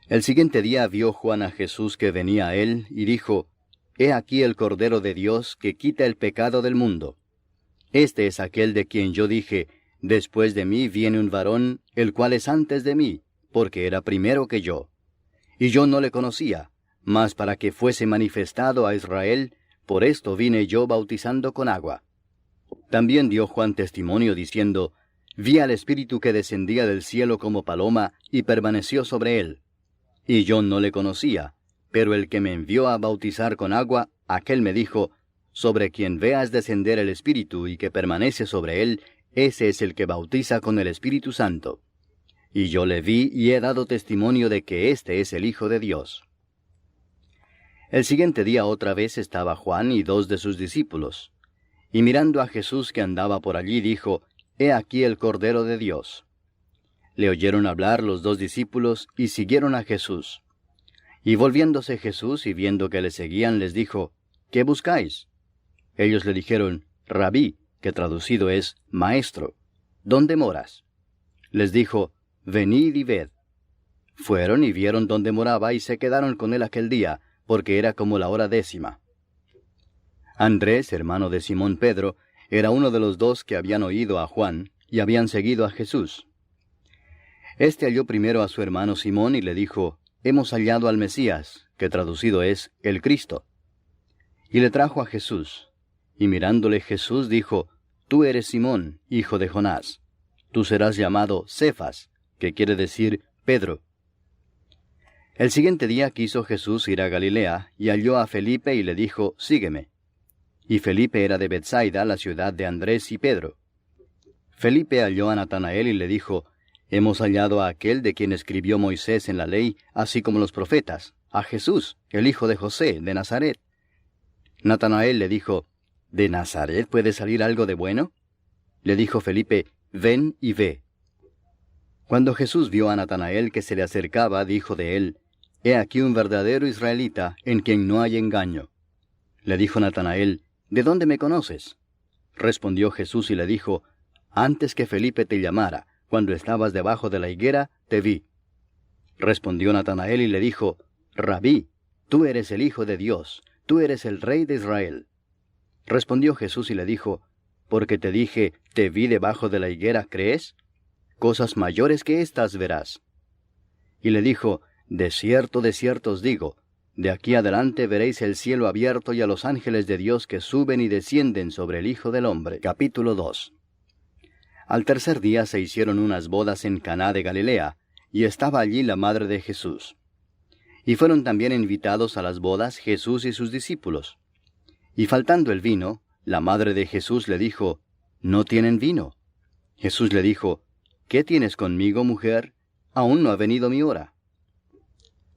El siguiente día vio Juan a Jesús que venía a él, y dijo, He aquí el Cordero de Dios que quita el pecado del mundo. Este es aquel de quien yo dije, Después de mí viene un varón, el cual es antes de mí, porque era primero que yo. Y yo no le conocía, mas para que fuese manifestado a Israel, por esto vine yo bautizando con agua. También dio Juan testimonio diciendo, Vi al Espíritu que descendía del cielo como paloma, y permaneció sobre él. Y yo no le conocía, pero el que me envió a bautizar con agua, aquel me dijo, Sobre quien veas descender el Espíritu y que permanece sobre él, ese es el que bautiza con el Espíritu Santo. Y yo le vi y he dado testimonio de que éste es el Hijo de Dios. El siguiente día otra vez estaba Juan y 2 de sus discípulos. Y mirando a Jesús que andaba por allí, dijo, He aquí el Cordero de Dios. Le oyeron hablar los 2 discípulos y siguieron a Jesús. Y volviéndose Jesús y viendo que le seguían, les dijo, ¿Qué buscáis? Ellos le dijeron, Rabí, que traducido es Maestro, ¿dónde moras? Les dijo, Venid y ved. Fueron y vieron dónde moraba y se quedaron con él aquel día, porque era como la hora 10. Andrés, hermano de Simón Pedro, era uno de los 2 que habían oído a Juan y habían seguido a Jesús. Este halló primero a su hermano Simón y le dijo, Hemos hallado al Mesías, que traducido es el Cristo. Y le trajo a Jesús. Y mirándole Jesús dijo, Tú eres Simón, hijo de Jonás. Tú serás llamado Cefas, que quiere decir Pedro. El siguiente día quiso Jesús ir a Galilea, y halló a Felipe y le dijo, Sígueme. Y Felipe era de Betsaida, la ciudad de Andrés y Pedro. Felipe halló a Natanael y le dijo, Hemos hallado a aquel de quien escribió Moisés en la ley, así como los profetas, a Jesús, el hijo de José, de Nazaret. Natanael le dijo, ¿De Nazaret puede salir algo de bueno? Le dijo Felipe, Ven y ve. Cuando Jesús vio a Natanael que se le acercaba, dijo de él, He aquí un verdadero israelita, en quien no hay engaño. Le dijo Natanael, ¿De dónde me conoces? Respondió Jesús y le dijo, Antes que Felipe te llamara, cuando estabas debajo de la higuera, te vi. Respondió Natanael y le dijo, Rabí, tú eres el Hijo de Dios, tú eres el Rey de Israel. Respondió Jesús y le dijo, Porque te dije, te vi debajo de la higuera, ¿crees? Cosas mayores que estas verás. Y le dijo, de cierto os digo, de aquí adelante veréis el cielo abierto y a los ángeles de Dios que suben y descienden sobre el Hijo del Hombre. Capítulo 2. Al tercer día se hicieron unas bodas en Caná de Galilea, y estaba allí la madre de Jesús. Y fueron también invitados a las bodas Jesús y sus discípulos. Y faltando el vino, la madre de Jesús le dijo, ¿No tienen vino? Jesús le dijo, ¿Qué tienes conmigo, mujer? Aún no ha venido mi hora.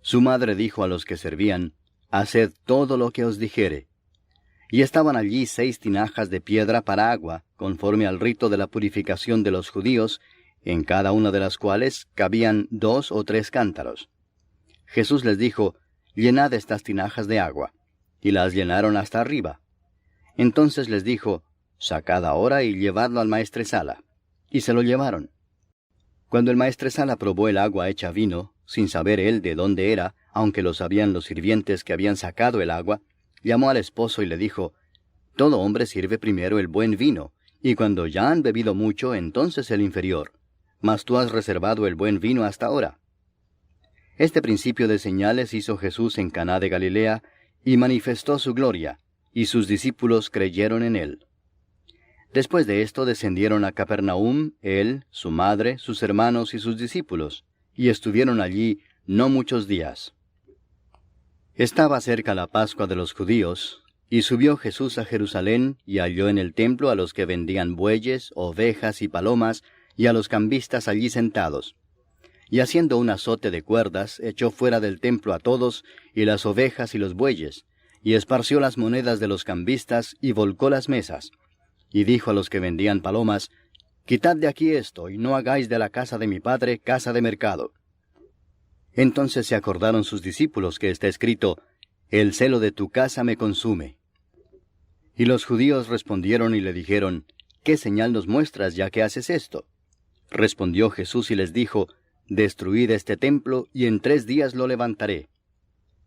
Su madre dijo a los que servían, Haced todo lo que os dijere. Y estaban allí 6 tinajas de piedra para agua, conforme al rito de la purificación de los judíos, en cada una de las cuales cabían 2 o 3 cántaros. Jesús les dijo, Llenad estas tinajas de agua. Y las llenaron hasta arriba. Entonces les dijo, Sacad ahora y llevadlo al maestresala. Y se lo llevaron. Cuando el maestresala probó el agua hecha vino, sin saber él de dónde era, aunque lo sabían los sirvientes que habían sacado el agua, llamó al esposo y le dijo, Todo hombre sirve primero el buen vino, y cuando ya han bebido mucho, entonces el inferior. Mas tú has reservado el buen vino hasta ahora. Este principio de señales hizo Jesús en Caná de Galilea, y manifestó su gloria, y sus discípulos creyeron en él. Después de esto descendieron a Capernaum, él, su madre, sus hermanos y sus discípulos, y estuvieron allí no muchos días. Estaba cerca la Pascua de los judíos, y subió Jesús a Jerusalén, y halló en el templo a los que vendían bueyes, ovejas y palomas, y a los cambistas allí sentados. Y haciendo un azote de cuerdas, echó fuera del templo a todos, y las ovejas y los bueyes, y esparció las monedas de los cambistas, y volcó las mesas. Y dijo a los que vendían palomas, Quitad de aquí esto, y no hagáis de la casa de mi padre casa de mercado. Entonces se acordaron sus discípulos que está escrito, El celo de tu casa me consume. Y los judíos respondieron y le dijeron, ¿Qué señal nos muestras ya que haces esto? Respondió Jesús y les dijo, destruid este templo, y en 3 días lo levantaré.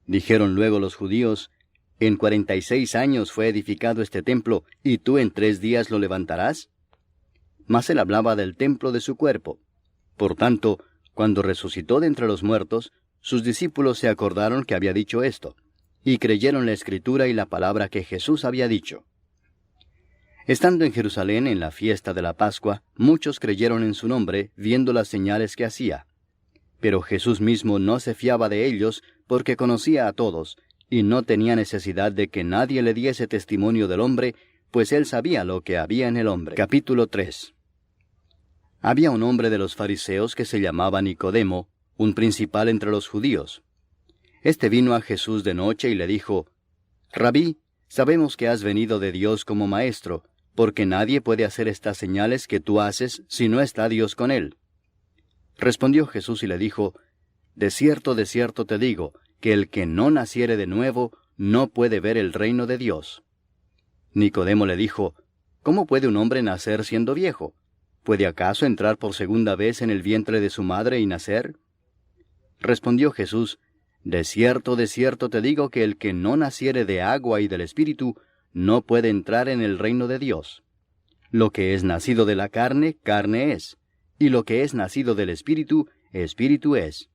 Dijeron luego los judíos, en 46 años fue edificado este templo, ¿y tú en 3 días lo levantarás? Mas él hablaba del templo de su cuerpo. Por tanto, cuando resucitó de entre los muertos, sus discípulos se acordaron que había dicho esto, y creyeron la Escritura y la palabra que Jesús había dicho. Estando en Jerusalén en la fiesta de la Pascua, muchos creyeron en su nombre, viendo las señales que hacía. Pero Jesús mismo no se fiaba de ellos, porque conocía a todos, y no tenía necesidad de que nadie le diese testimonio del hombre, pues él sabía lo que había en el hombre. Capítulo 3. Había un hombre de los fariseos que se llamaba Nicodemo, un principal entre los judíos. Este vino a Jesús de noche y le dijo, Rabí, sabemos que has venido de Dios como maestro, porque nadie puede hacer estas señales que tú haces si no está Dios con él. Respondió Jesús y le dijo, de cierto te digo, que el que no naciere de nuevo no puede ver el reino de Dios. Nicodemo le dijo, ¿cómo puede un hombre nacer siendo viejo? ¿Puede acaso entrar por segunda vez en el vientre de su madre y nacer? Respondió Jesús, de cierto te digo que el que no naciere de agua y del Espíritu no puede entrar en el reino de Dios. Lo que es nacido de la carne, carne es, y lo que es nacido del Espíritu, Espíritu es.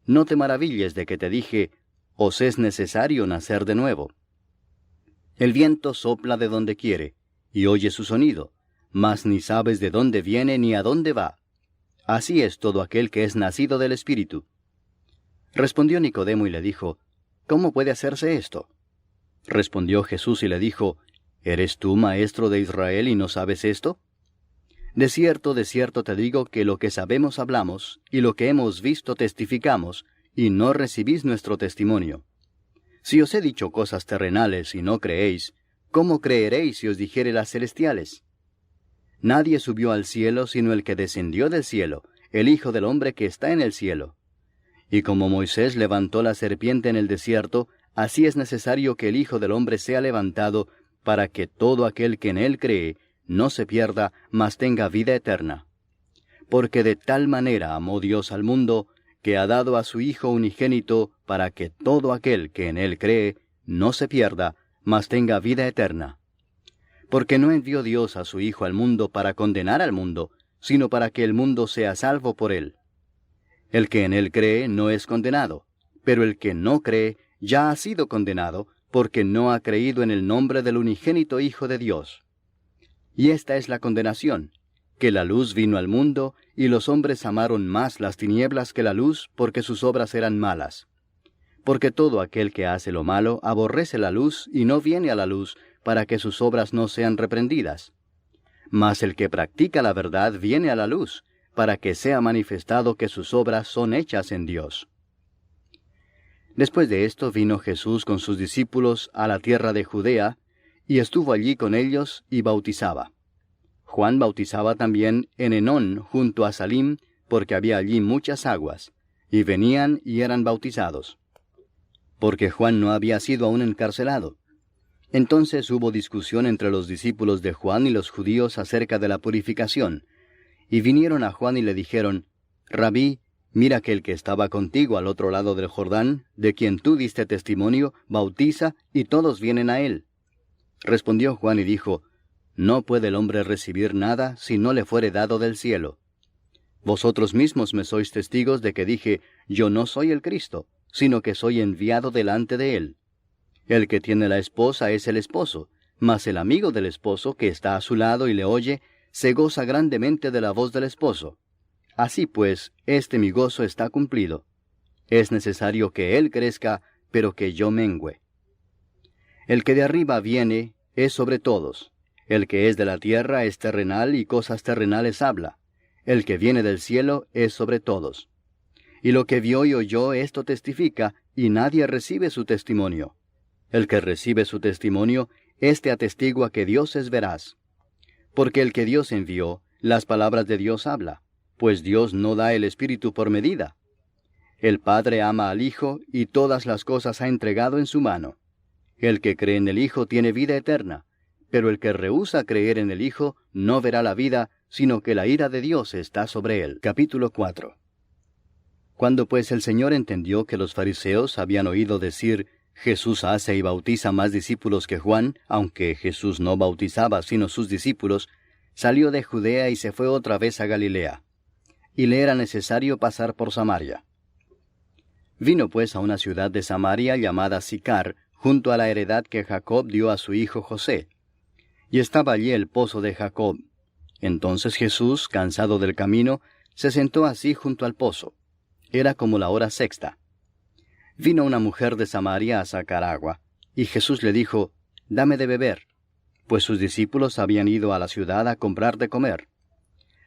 No te maravilles de que te dije, os es necesario nacer de nuevo. El viento sopla de donde quiere, y oye su sonido, mas ni sabes de dónde viene ni a dónde va. Así es todo aquel que es nacido del Espíritu. Respondió Nicodemo y le dijo, ¿cómo puede hacerse esto? Respondió Jesús y le dijo, ¿eres tú maestro de Israel y no sabes esto? De cierto te digo que lo que sabemos hablamos, y lo que hemos visto testificamos, y no recibís nuestro testimonio. Si os he dicho cosas terrenales y no creéis, ¿cómo creeréis si os dijere las celestiales? Nadie subió al cielo sino el que descendió del cielo, el Hijo del Hombre que está en el cielo. Y como Moisés levantó la serpiente en el desierto, así es necesario que el Hijo del Hombre sea levantado, para que todo aquel que en él cree no se pierda, mas tenga vida eterna. Porque de tal manera amó Dios al mundo, que ha dado a su Hijo unigénito, para que todo aquel que en él cree no se pierda, mas tenga vida eterna. Porque no envió Dios a su Hijo al mundo para condenar al mundo, sino para que el mundo sea salvo por él. El que en él cree no es condenado, pero el que no cree ya ha sido condenado, porque no ha creído en el nombre del unigénito Hijo de Dios. Y esta es la condenación, que la luz vino al mundo, y los hombres amaron más las tinieblas que la luz, porque sus obras eran malas. Porque todo aquel que hace lo malo aborrece la luz, y no viene a la luz, para que sus obras no sean reprendidas. Mas el que practica la verdad viene a la luz, para que sea manifestado que sus obras son hechas en Dios. Después de esto vino Jesús con sus discípulos a la tierra de Judea, y estuvo allí con ellos y bautizaba. Juan bautizaba también en Enón junto a Salim, porque había allí muchas aguas, y venían y eran bautizados. Porque Juan no había sido aún encarcelado. Entonces hubo discusión entre los discípulos de Juan y los judíos acerca de la purificación, y vinieron a Juan y le dijeron, Rabí, mira que el que estaba contigo al otro lado del Jordán, de quien tú diste testimonio, bautiza, y todos vienen a él. Respondió Juan y dijo, no puede el hombre recibir nada si no le fuere dado del cielo. Vosotros mismos me sois testigos de que dije, yo no soy el Cristo, sino que soy enviado delante de él. El que tiene la esposa es el esposo, mas el amigo del esposo que está a su lado y le oye, se goza grandemente de la voz del esposo. Así pues, mi gozo está cumplido. Es necesario que él crezca, pero que yo mengüe. El que de arriba viene es sobre todos. El que es de la tierra es terrenal y cosas terrenales habla. El que viene del cielo es sobre todos. Y lo que vio y oyó esto testifica, y nadie recibe su testimonio. El que recibe su testimonio, éste atestigua que Dios es veraz. Porque el que Dios envió, las palabras de Dios habla, pues Dios no da el Espíritu por medida. El Padre ama al Hijo, y todas las cosas ha entregado en su mano. El que cree en el Hijo tiene vida eterna, pero el que rehúsa creer en el Hijo no verá la vida, sino que la ira de Dios está sobre él. Capítulo 4. Cuando pues el Señor entendió que los fariseos habían oído decir, Jesús hace y bautiza más discípulos que Juan, aunque Jesús no bautizaba sino sus discípulos, salió de Judea y se fue otra vez a Galilea. Y le era necesario pasar por Samaria. Vino pues a una ciudad de Samaria llamada Sicar, junto a la heredad que Jacob dio a su hijo José. Y estaba allí el pozo de Jacob. Entonces Jesús, cansado del camino, se sentó así junto al pozo. Era como la hora sexta. Vino una mujer de Samaria a sacar agua, y Jesús le dijo, «Dame de beber», pues sus discípulos habían ido a la ciudad a comprar de comer.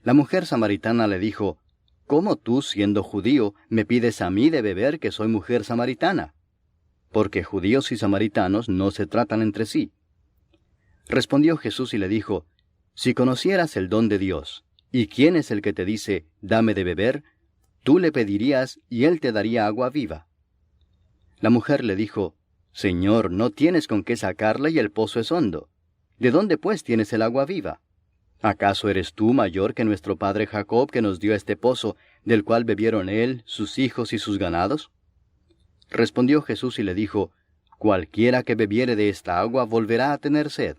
La mujer samaritana le dijo, «¿Cómo tú, siendo judío, me pides a mí de beber que soy mujer samaritana?» Porque judíos y samaritanos no se tratan entre sí. Respondió Jesús y le dijo, «Si conocieras el don de Dios, y quién es el que te dice, dame de beber, tú le pedirías y él te daría agua viva». La mujer le dijo, «Señor, no tienes con qué sacarla y el pozo es hondo. ¿De dónde pues tienes el agua viva? ¿Acaso eres tú mayor que nuestro padre Jacob, que nos dio este pozo, del cual bebieron él, sus hijos y sus ganados?» Respondió Jesús y le dijo, «Cualquiera que bebiere de esta agua volverá a tener sed.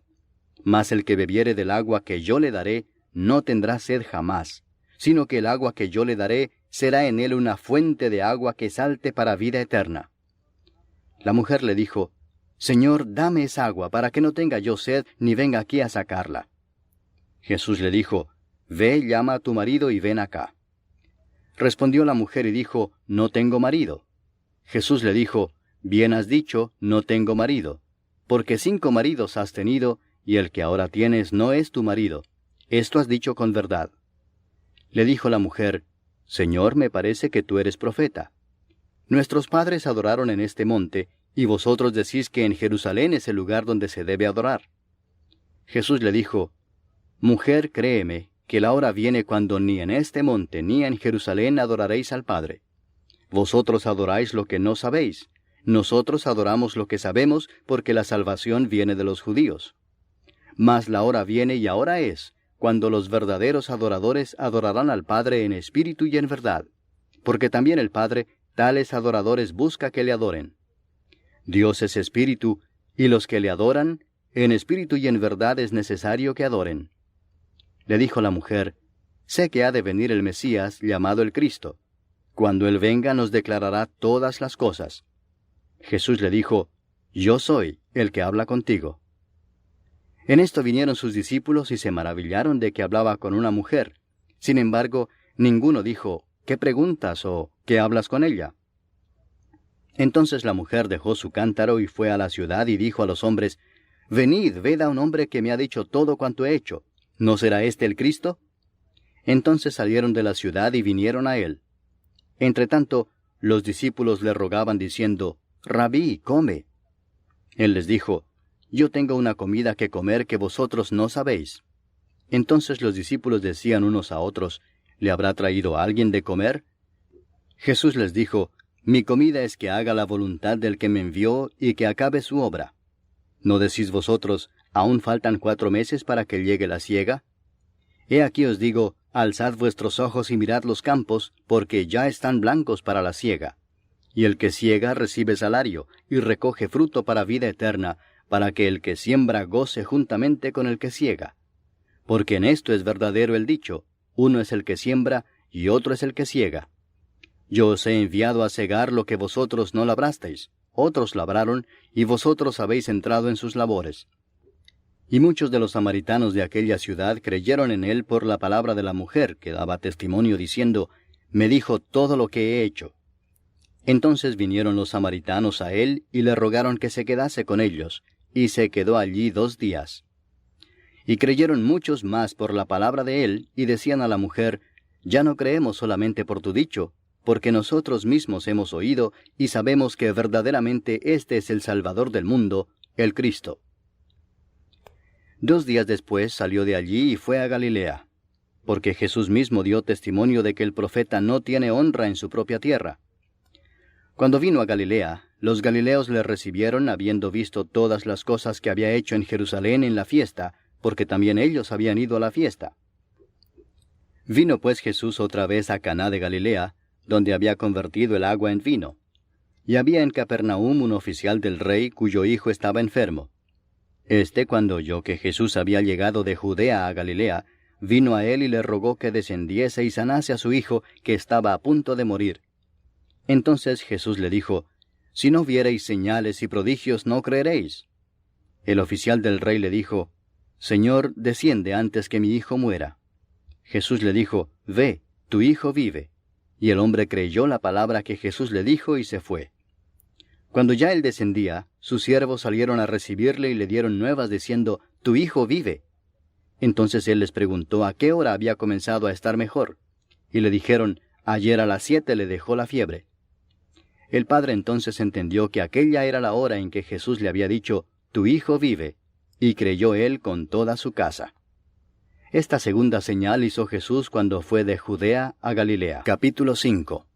Mas el que bebiere del agua que yo le daré, no tendrá sed jamás, sino que el agua que yo le daré será en él una fuente de agua que salte para vida eterna». La mujer le dijo, «Señor, dame esa agua, para que no tenga yo sed, ni venga aquí a sacarla». Jesús le dijo, «Ve, llama a tu marido y ven acá». Respondió la mujer y dijo, «No tengo marido». Jesús le dijo, «Bien has dicho, no tengo marido, porque 5 maridos has tenido, y el que ahora tienes no es tu marido. Esto has dicho con verdad». Le dijo la mujer, «Señor, me parece que tú eres profeta. Nuestros padres adoraron en este monte, y vosotros decís que en Jerusalén es el lugar donde se debe adorar». Jesús le dijo, «Mujer, créeme, que la hora viene cuando ni en este monte ni en Jerusalén adoraréis al Padre. Vosotros adoráis lo que no sabéis. Nosotros adoramos lo que sabemos, porque la salvación viene de los judíos. Mas la hora viene y ahora es, cuando los verdaderos adoradores adorarán al Padre en espíritu y en verdad, porque también el Padre tales adoradores busca que le adoren. Dios es espíritu, y los que le adoran, en espíritu y en verdad es necesario que adoren». Le dijo la mujer, «Sé que ha de venir el Mesías, llamado el Cristo. Cuando Él venga nos declarará todas las cosas». Jesús le dijo, «Yo soy el que habla contigo». En esto vinieron sus discípulos y se maravillaron de que hablaba con una mujer. Sin embargo, ninguno dijo, «¿Qué preguntas?», o «¿Qué hablas con ella?». Entonces la mujer dejó su cántaro y fue a la ciudad y dijo a los hombres, «Venid, ved a un hombre que me ha dicho todo cuanto he hecho. ¿No será este el Cristo?». Entonces salieron de la ciudad y vinieron a él. Entretanto, los discípulos le rogaban diciendo, «Rabí, come». Él les dijo, «Yo tengo una comida que comer que vosotros no sabéis». Entonces los discípulos decían unos a otros, «¿Le habrá traído alguien de comer?». Jesús les dijo, «Mi comida es que haga la voluntad del que me envió y que acabe su obra. ¿No decís vosotros, aún faltan 4 meses para que llegue la siega? He aquí os digo, alzad vuestros ojos y mirad los campos, porque ya están blancos para la siega. Y el que siega recibe salario, y recoge fruto para vida eterna, para que el que siembra goce juntamente con el que siega. Porque en esto es verdadero el dicho, uno es el que siembra, y otro es el que siega. Yo os he enviado a segar lo que vosotros no labrasteis, otros labraron, y vosotros habéis entrado en sus labores». Y muchos de los samaritanos de aquella ciudad creyeron en él por la palabra de la mujer, que daba testimonio diciendo, «Me dijo todo lo que he hecho». Entonces vinieron los samaritanos a él y le rogaron que se quedase con ellos, y se quedó allí 2 días. Y creyeron muchos más por la palabra de él, y decían a la mujer, «Ya no creemos solamente por tu dicho, porque nosotros mismos hemos oído y sabemos que verdaderamente este es el Salvador del mundo, el Cristo». 2 días después salió de allí y fue a Galilea, porque Jesús mismo dio testimonio de que el profeta no tiene honra en su propia tierra. Cuando vino a Galilea, los galileos le recibieron habiendo visto todas las cosas que había hecho en Jerusalén en la fiesta, porque también ellos habían ido a la fiesta. Vino pues Jesús otra vez a Caná de Galilea, donde había convertido el agua en vino. Y había en Capernaum un oficial del rey cuyo hijo estaba enfermo. Cuando oyó que Jesús había llegado de Judea a Galilea, vino a él y le rogó que descendiese y sanase a su hijo, que estaba a punto de morir. Entonces Jesús le dijo, «Si no viereis señales y prodigios, no creeréis». El oficial del rey le dijo, «Señor, desciende antes que mi hijo muera». Jesús le dijo, «Ve, tu hijo vive». Y el hombre creyó la palabra que Jesús le dijo y se fue. Cuando ya él descendía, sus siervos salieron a recibirle y le dieron nuevas diciendo, «Tu hijo vive». Entonces él les preguntó a qué hora había comenzado a estar mejor. Y le dijeron, «Ayer a las 7 le dejó la fiebre». El padre entonces entendió que aquella era la hora en que Jesús le había dicho, «Tu hijo vive», y creyó él con toda su casa. Esta segunda señal hizo Jesús cuando fue de Judea a Galilea. Capítulo 5.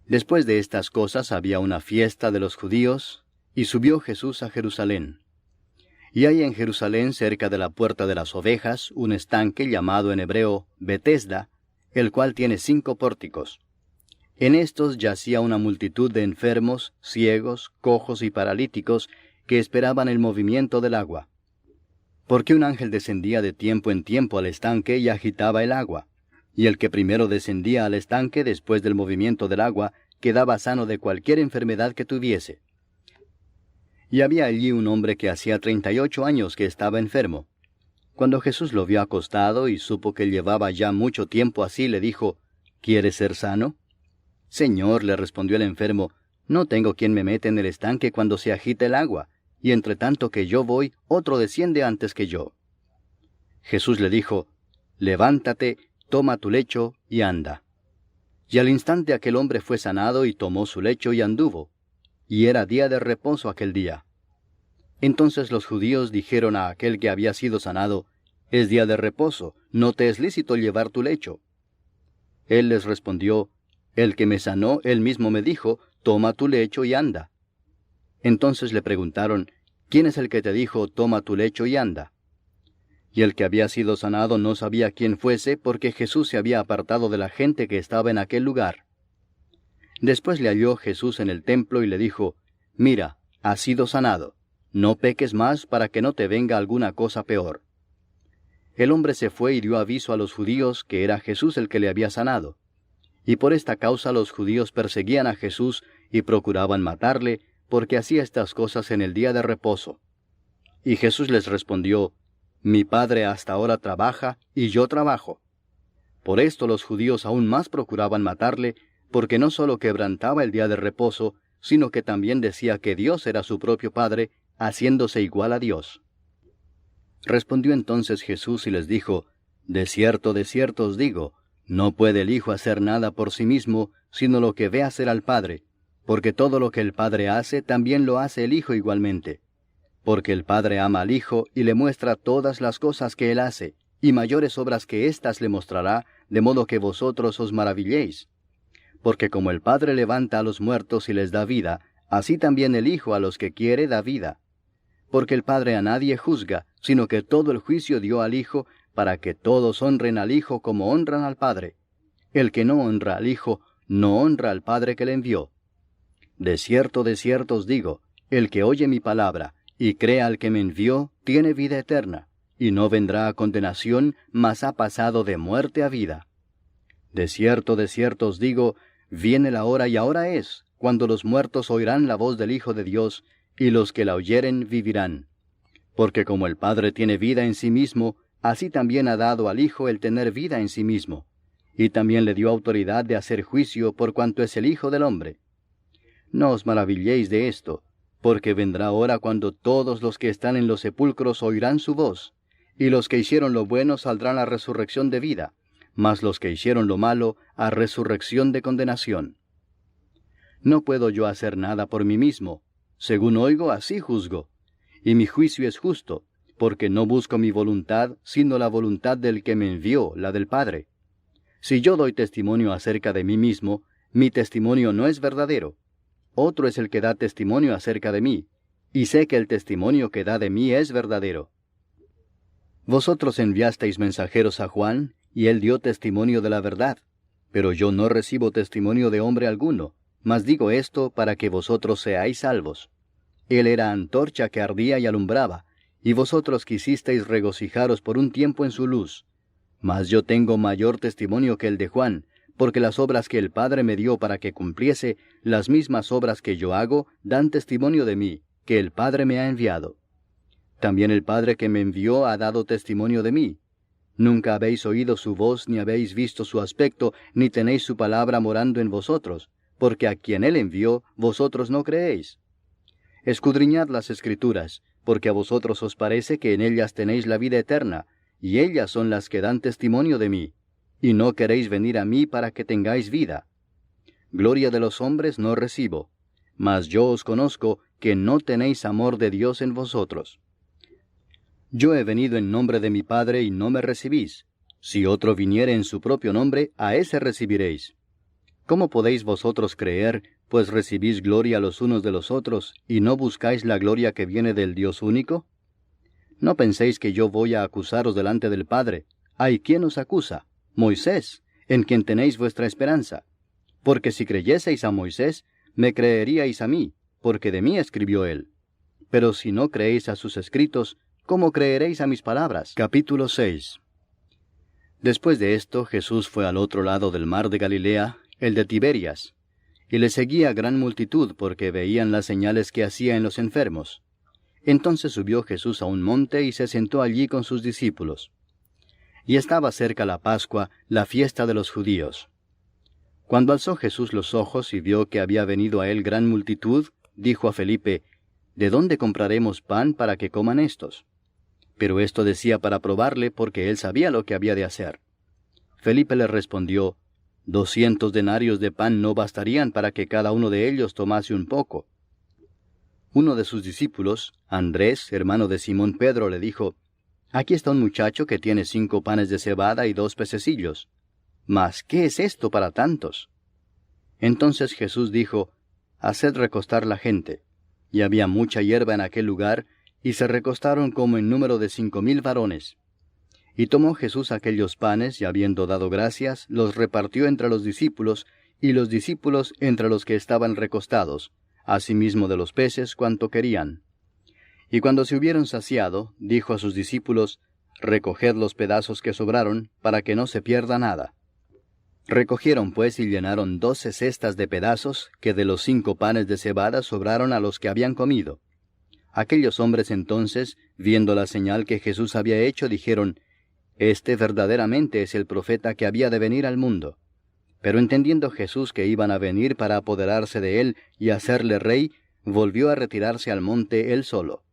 Después de estas cosas había una fiesta de los judíos, y subió Jesús a Jerusalén. Y hay en Jerusalén, cerca de la puerta de las ovejas, un estanque llamado en hebreo Betesda, el cual tiene 5 pórticos. En estos yacía una multitud de enfermos, ciegos, cojos y paralíticos, que esperaban el movimiento del agua. Porque un ángel descendía de tiempo en tiempo al estanque y agitaba el agua. Y el que primero descendía al estanque después del movimiento del agua, quedaba sano de cualquier enfermedad que tuviese. Y había allí un hombre que hacía 38 años que estaba enfermo. Cuando Jesús lo vio acostado y supo que llevaba ya mucho tiempo así, le dijo, «¿Quieres ser sano?» «Señor», le respondió el enfermo, «no tengo quien me mete en el estanque cuando se agita el agua, y entre tanto que yo voy, otro desciende antes que yo». Jesús le dijo, «Levántate, toma tu lecho y anda». Y al instante aquel hombre fue sanado y tomó su lecho y anduvo. Y era día de reposo aquel día. Entonces los judíos dijeron a aquel que había sido sanado, «Es día de reposo, no te es lícito llevar tu lecho». Él les respondió, «El que me sanó, él mismo me dijo, toma tu lecho y anda». Entonces le preguntaron, «¿Quién es el que te dijo, toma tu lecho y anda?» Y el que había sido sanado no sabía quién fuese, porque Jesús se había apartado de la gente que estaba en aquel lugar. Después le halló Jesús en el templo y le dijo, «Mira, has sido sanado, no peques más para que no te venga alguna cosa peor». El hombre se fue y dio aviso a los judíos que era Jesús el que le había sanado. Y por esta causa los judíos perseguían a Jesús y procuraban matarle, porque hacía estas cosas en el día de reposo. Y Jesús les respondió, «Mi Padre hasta ahora trabaja, y yo trabajo». Por esto los judíos aún más procuraban matarle, porque no sólo quebrantaba el día de reposo, sino que también decía que Dios era su propio Padre, haciéndose igual a Dios. Respondió entonces Jesús y les dijo, de cierto os digo, no puede el Hijo hacer nada por sí mismo, sino lo que ve hacer al Padre, porque todo lo que el Padre hace, también lo hace el Hijo igualmente. Porque el Padre ama al Hijo y le muestra todas las cosas que Él hace, y mayores obras que éstas le mostrará, de modo que vosotros os maravilléis. Porque como el Padre levanta a los muertos y les da vida, así también el Hijo a los que quiere da vida. Porque el Padre a nadie juzga, sino que todo el juicio dio al Hijo, para que todos honren al Hijo como honran al Padre. El que no honra al Hijo, no honra al Padre que le envió. De cierto os digo, el que oye mi palabra, y crea al que me envió, tiene vida eterna, y no vendrá a condenación, mas ha pasado de muerte a vida. De cierto os digo, viene la hora y ahora es, cuando los muertos oirán la voz del Hijo de Dios, y los que la oyeren vivirán. Porque como el Padre tiene vida en sí mismo, así también ha dado al Hijo el tener vida en sí mismo, y también le dio autoridad de hacer juicio por cuanto es el Hijo del hombre. No os maravilléis de esto, porque vendrá hora cuando todos los que están en los sepulcros oirán su voz, y los que hicieron lo bueno saldrán a resurrección de vida, mas los que hicieron lo malo a resurrección de condenación. No puedo yo hacer nada por mí mismo, según oigo así juzgo, y mi juicio es justo, porque no busco mi voluntad, sino la voluntad del que me envió, la del Padre. Si yo doy testimonio acerca de mí mismo, mi testimonio no es verdadero. Otro es el que da testimonio acerca de mí, y sé que el testimonio que da de mí es verdadero. Vosotros enviasteis mensajeros a Juan, y él dio testimonio de la verdad, pero yo no recibo testimonio de hombre alguno, mas digo esto para que vosotros seáis salvos. Él era antorcha que ardía y alumbraba, y vosotros quisisteis regocijaros por un tiempo en su luz. Mas yo tengo mayor testimonio que el de Juan, porque las obras que el Padre me dio para que cumpliese, las mismas obras que yo hago, dan testimonio de mí, que el Padre me ha enviado. También el Padre que me envió ha dado testimonio de mí. Nunca habéis oído su voz, ni habéis visto su aspecto, ni tenéis su palabra morando en vosotros, porque a quien él envió, vosotros no creéis. Escudriñad las Escrituras, porque a vosotros os parece que en ellas tenéis la vida eterna, y ellas son las que dan testimonio de mí, y no queréis venir a mí para que tengáis vida. Gloria de los hombres no recibo, mas yo os conozco que no tenéis amor de Dios en vosotros. Yo he venido en nombre de mi Padre y no me recibís. Si otro viniere en su propio nombre, a ese recibiréis. ¿Cómo podéis vosotros creer, pues recibís gloria los unos de los otros, y no buscáis la gloria que viene del Dios único? No penséis que yo voy a acusaros delante del Padre. ¿Hay quien os acusa? Moisés, en quien tenéis vuestra esperanza. Porque si creyeseis a Moisés, me creeríais a mí, porque de mí escribió él. Pero si no creéis a sus escritos, ¿cómo creeréis a mis palabras? Capítulo 6. Después de esto, Jesús fue al otro lado del mar de Galilea, el de Tiberias, y le seguía gran multitud porque veían las señales que hacía en los enfermos. Entonces subió Jesús a un monte y se sentó allí con sus discípulos. Y estaba cerca la Pascua, la fiesta de los judíos. Cuando alzó Jesús los ojos y vio que había venido a él gran multitud, dijo a Felipe: ¿De dónde compraremos pan para que coman estos? Pero esto decía para probarle, porque él sabía lo que había de hacer. Felipe le respondió: 200 denarios de pan no bastarían para que cada uno de ellos tomase un poco. Uno de sus discípulos, Andrés, hermano de Simón Pedro, le dijo: Aquí está un muchacho que tiene 5 panes de cebada y 2 pececillos. Mas, ¿qué es esto para tantos? Entonces Jesús dijo: Haced recostar la gente. Y había mucha hierba en aquel lugar, y se recostaron como en número de 5,000 varones. Y tomó Jesús aquellos panes, y habiendo dado gracias, los repartió entre los discípulos, y los discípulos entre los que estaban recostados, asimismo de los peces cuanto querían. Y cuando se hubieron saciado, dijo a sus discípulos: Recoged los pedazos que sobraron, para que no se pierda nada. Recogieron pues y llenaron 12 cestas de pedazos, que de los 5 panes de cebada sobraron a los que habían comido. Aquellos hombres entonces, viendo la señal que Jesús había hecho, dijeron: Este verdaderamente es el profeta que había de venir al mundo. Pero entendiendo Jesús que iban a venir para apoderarse de él y hacerle rey, volvió a retirarse al monte él solo.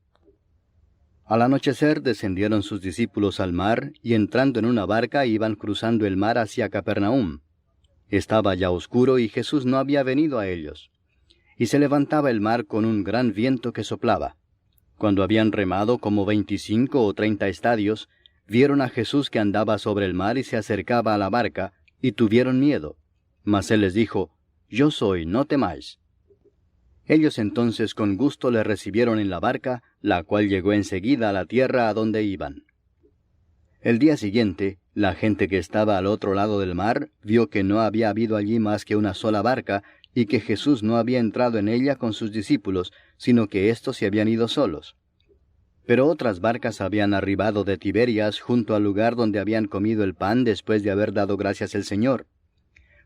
Al anochecer descendieron sus discípulos al mar, y entrando en una barca iban cruzando el mar hacia Capernaum. Estaba ya oscuro y Jesús no había venido a ellos. Y se levantaba el mar con un gran viento que soplaba. Cuando habían remado como 25 o 30 estadios, vieron a Jesús que andaba sobre el mar y se acercaba a la barca, y tuvieron miedo. Mas él les dijo: Yo soy, no temáis. Ellos entonces con gusto le recibieron en la barca, la cual llegó enseguida a la tierra a donde iban. El día siguiente, la gente que estaba al otro lado del mar vio que no había habido allí más que una sola barca, y que Jesús no había entrado en ella con sus discípulos, sino que éstos se habían ido solos. Pero otras barcas habían arribado de Tiberias junto al lugar donde habían comido el pan después de haber dado gracias al Señor.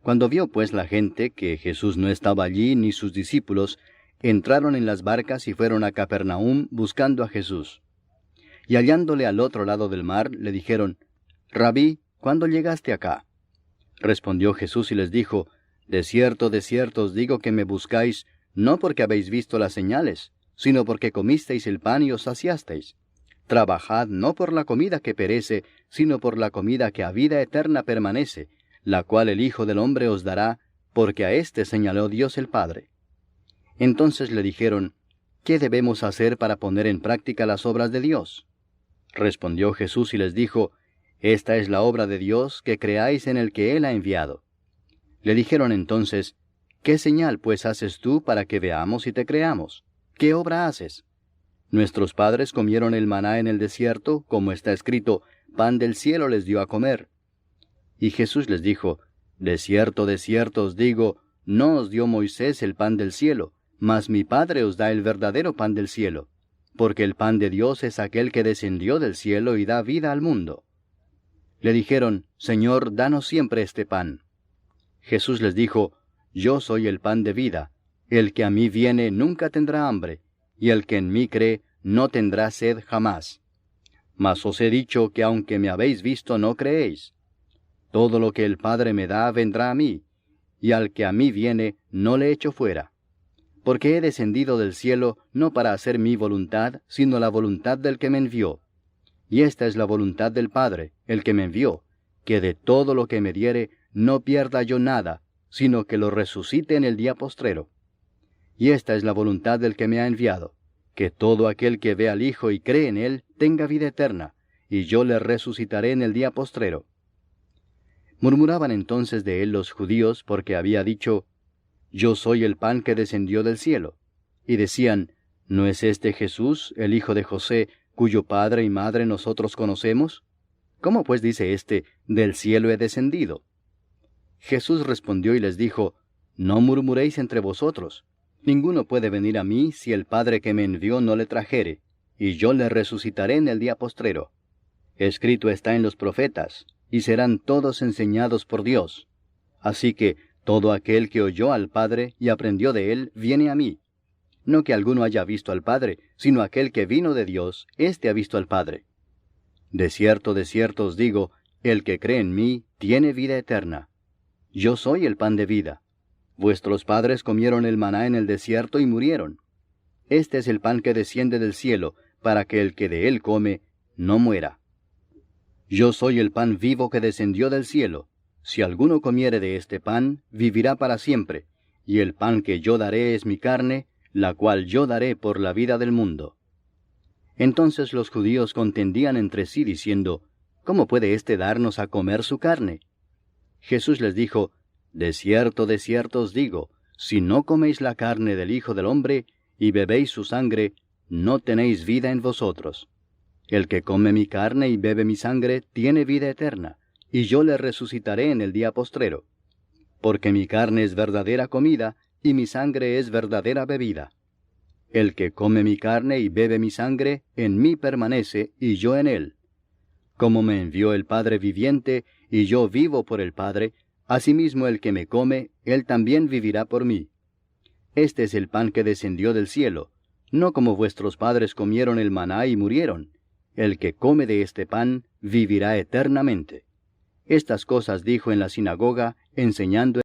Cuando vio pues la gente que Jesús no estaba allí ni sus discípulos, entraron en las barcas y fueron a Capernaum buscando a Jesús. Y hallándole al otro lado del mar, le dijeron: Rabí, ¿cuándo llegaste acá? Respondió Jesús y les dijo: de cierto os digo que me buscáis, no porque habéis visto las señales, sino porque comisteis el pan y os saciasteis. Trabajad no por la comida que perece, sino por la comida que a vida eterna permanece, la cual el Hijo del Hombre os dará, porque a éste señaló Dios el Padre. Entonces le dijeron: ¿qué debemos hacer para poner en práctica las obras de Dios? Respondió Jesús y les dijo: esta es la obra de Dios, que creáis en el que Él ha enviado. Le dijeron entonces: ¿qué señal pues haces tú para que veamos y te creamos? ¿Qué obra haces? Nuestros padres comieron el maná en el desierto, como está escrito: pan del cielo les dio a comer. Y Jesús les dijo: De cierto os digo, no os dio Moisés el pan del cielo, mas mi Padre os da el verdadero pan del cielo, porque el pan de Dios es aquel que descendió del cielo y da vida al mundo. Le dijeron, Señor, danos siempre este pan. Jesús les dijo, Yo soy el pan de vida. El que a mí viene nunca tendrá hambre, y el que en mí cree no tendrá sed jamás. Mas os he dicho que aunque me habéis visto no creéis. Todo lo que el Padre me da vendrá a mí, y al que a mí viene no le echo fuera. Porque he descendido del cielo no para hacer mi voluntad, sino la voluntad del que me envió. Y esta es la voluntad del Padre, el que me envió, que de todo lo que me diere no pierda yo nada, sino que lo resucite en el día postrero. Y esta es la voluntad del que me ha enviado, que todo aquel que ve al Hijo y cree en él tenga vida eterna, y yo le resucitaré en el día postrero. Murmuraban entonces de él los judíos porque había dicho, Yo soy el pan que descendió del cielo. Y decían, ¿no es este Jesús, el hijo de José, cuyo padre y madre nosotros conocemos? ¿Cómo pues dice éste, del cielo he descendido? Jesús respondió y les dijo, No murmuréis entre vosotros. Ninguno puede venir a mí si el Padre que me envió no le trajere, y yo le resucitaré en el día postrero. Escrito está en los profetas, y serán todos enseñados por Dios. Así que todo aquel que oyó al Padre y aprendió de él, viene a mí. No que alguno haya visto al Padre, sino aquel que vino de Dios, éste ha visto al Padre. De cierto os digo, el que cree en mí tiene vida eterna. Yo soy el pan de vida. Vuestros padres comieron el maná en el desierto y murieron. Este es el pan que desciende del cielo, para que el que de él come no muera. Yo soy el pan vivo que descendió del cielo. Si alguno comiere de este pan, vivirá para siempre, y el pan que yo daré es mi carne, la cual yo daré por la vida del mundo. Entonces los judíos contendían entre sí diciendo, ¿Cómo puede éste darnos a comer su carne? Jesús les dijo, De cierto os digo, si no coméis la carne del Hijo del Hombre, y bebéis su sangre, no tenéis vida en vosotros. El que come mi carne y bebe mi sangre, tiene vida eterna, y yo le resucitaré en el día postrero. Porque mi carne es verdadera comida, y mi sangre es verdadera bebida. El que come mi carne y bebe mi sangre, en mí permanece, y yo en él. Como me envió el Padre viviente, y yo vivo por el Padre, asimismo el que me come, él también vivirá por mí. Este es el pan que descendió del cielo, no como vuestros padres comieron el maná y murieron. El que come de este pan, vivirá eternamente. Estas cosas dijo en la sinagoga, enseñando